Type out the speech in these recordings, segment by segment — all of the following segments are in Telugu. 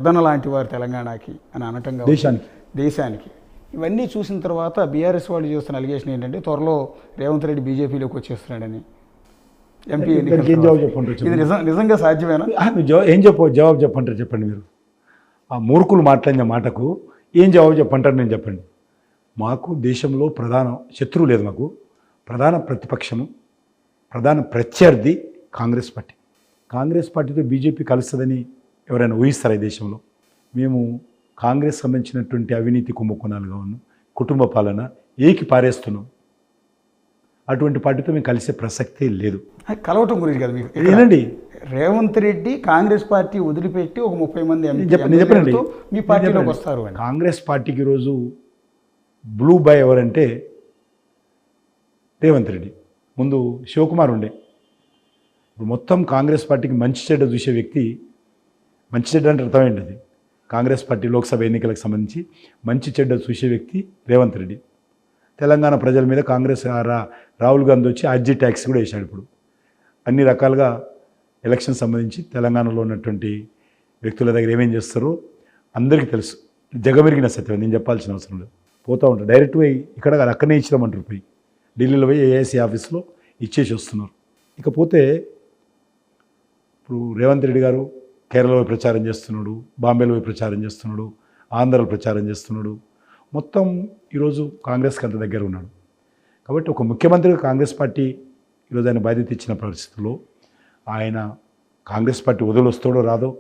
పెద్దన లాంటి వారు తెలంగాణకి అని అనటం కావచ్చు, దేశానికి ఇవన్నీ చూసిన తర్వాత బీఆర్ఎస్ వాళ్ళు చేస్తున్న అలిగేషన్ ఏంటంటే త్వరలో రేవంత్ రెడ్డి బీజేపీలోకి వచ్చేస్తున్నాడని. ఎంపీ ఇది నిజంగా సాధ్యమేనా? ఏం జవాబు చెప్పంటారు చెప్పండి. మీరు ఆ మూర్ఖులు మాట్లాడిన మాటకు ఏం జవాబు చెప్పంటారు నేను చెప్పండి. మాకు దేశంలో ప్రధాన శత్రువు లేదు, మాకు ప్రధాన ప్రతిపక్షము, ప్రధాన ప్రత్యర్థి కాంగ్రెస్ పార్టీ. కాంగ్రెస్ పార్టీతో బీజేపీ కలుస్తుందని ఎవరైనా ఊహిస్తారా ఈ దేశంలో? మేము కాంగ్రెస్ సంబంధించినటువంటి అవినీతి కుంభకోణాలుగా ఉన్న కుటుంబ పాలన ఏకి పారేస్తున్నాం. అటువంటి పార్టీతో మేము కలిసే ప్రసక్తే లేదు. కలవటం గురించి కదా మీకు ఏనండి, రేవంత్ రెడ్డి కాంగ్రెస్ పార్టీ వదిలిపెట్టి ఒక 30 మంది చెప్పండి మీ పార్టీలోకి వస్తారు. కాంగ్రెస్ పార్టీకి ఈరోజు బ్లూ బాయ్ ఎవరంటే రేవంత్ రెడ్డి. ముందు శివకుమార్ ఉండే. ఇప్పుడు మొత్తం కాంగ్రెస్ పార్టీకి మంచి చెడ్డ చూసే వ్యక్తి, మంచి చెడ్డ అంటే అర్థమైంది, కాంగ్రెస్ పార్టీ లోక్సభ ఎన్నికలకు సంబంధించి మంచి చెడ్డ చూసే వ్యక్తి రేవంత్ రెడ్డి. తెలంగాణ ప్రజల మీద కాంగ్రెస్ రాహుల్ గాంధీ వచ్చి ఆర్జీ ట్యాక్స్ కూడా వేశాడు. ఇప్పుడు అన్ని రకాలుగా ఎలక్షన్ సంబంధించి తెలంగాణలో ఉన్నటువంటి వ్యక్తుల దగ్గర ఏమేం చేస్తారో అందరికీ తెలుసు. జగమెరిగిన సత్యం, నేను చెప్పాల్సిన అవసరం లేదు. పోతూ ఉంటారు డైరెక్ట్ పోయి, ఇక్కడ అక్కడనే ఇచ్చినామంటారు, పోయి ఢిల్లీలో పోయి ఏఐసీ ఆఫీస్లో ఇచ్చేసి వస్తున్నారు. ఇకపోతే ఇప్పుడు రేవంత్ రెడ్డి గారు కేరళలో ప్రచారం చేస్తున్నాడు, బాంబేలో ప్రచారం చేస్తున్నాడు, ఆంధ్రలో ప్రచారం చేస్తున్నాడు. మొత్తం ఈరోజు కాంగ్రెస్కి అంత దగ్గర ఉన్నాడు. కాబట్టి ఒక ముఖ్యమంత్రిగా కాంగ్రెస్ పార్టీ ఈరోజు ఆయన బాధ్యత ఇచ్చిన పరిస్థితుల్లో ఆయన కాంగ్రెస్ పార్టీ వదిలొస్తాడో రాదో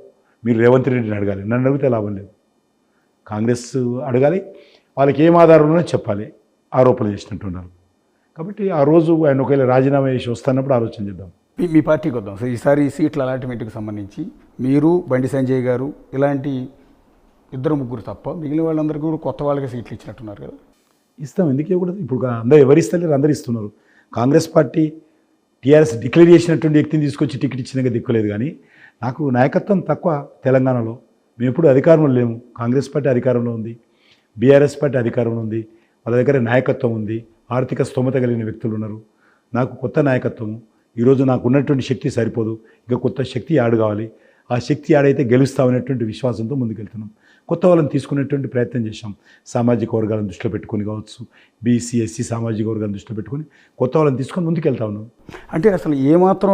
మీరు రేవంత్ రెడ్డిని అడగాలి. నన్ను అడిగితే లాభం లేదు. కాంగ్రెస్ అడగాలి, వాళ్ళకి ఏం ఆధారం ఉన్నదో చెప్పాలి. ఆరోపణలు చేసినట్టున్నారు. కాబట్టి ఆ రోజు ఆయన ఒకవేళ రాజీనామా చేసి వస్తున్నప్పుడు ఆలోచన చేద్దాం. మీ పార్టీకి వద్దాం సార్. ఈసారి సీట్ల అలాట్మెంట్కి సంబంధించి మీరు, బండి సంజయ్ గారు ఇలాంటి 2-3 తప్ప మిగిలిన వాళ్ళందరికీ కూడా కొత్త వాళ్ళకి సీట్లు ఇచ్చినట్టున్నారు కదా. ఇస్తాం, ఎందుకే కూడా. ఇప్పుడు అందరూ ఎవరు ఇస్తలేరు, అందరూ ఇస్తున్నారు. కాంగ్రెస్ పార్టీ టీఆర్ఎస్ డిక్లేర్ చేసినటువంటి వ్యక్తిని తీసుకొచ్చి టికెట్ ఇచ్చినాక దిక్కులేదు. కానీ నాకు నాయకత్వం తక్కువ తెలంగాణలో. మేము ఎప్పుడు అధికారంలో లేము. కాంగ్రెస్ పార్టీ అధికారంలో ఉంది, బీఆర్ఎస్ పార్టీ అధికారంలో ఉంది. వాళ్ళ దగ్గర నాయకత్వం ఉంది, ఆర్థిక స్తోమత కలిగిన వ్యక్తులు ఉన్నారు. నాకు కొత్త నాయకత్వము. ఈరోజు నాకు ఉన్నటువంటి శక్తి సరిపోదు, ఇంకా కొత్త శక్తి యాడ్ కావాలి. ఆ శక్తి యాడైతే గెలుస్తామనేటువంటి విశ్వాసంతో ముందుకెళ్తున్నాం. కొత్త వాళ్ళని తీసుకునేటువంటి ప్రయత్నం చేశాం. సామాజిక వర్గాలను దృష్టిలో పెట్టుకొని కావచ్చు, బీసీ ఎస్సీ సామాజిక వర్గాలను దృష్టిలో పెట్టుకొని కొత్త వాళ్ళని తీసుకొని ముందుకెళ్తా ఉన్నాం. అంటే అసలు ఏమాత్రం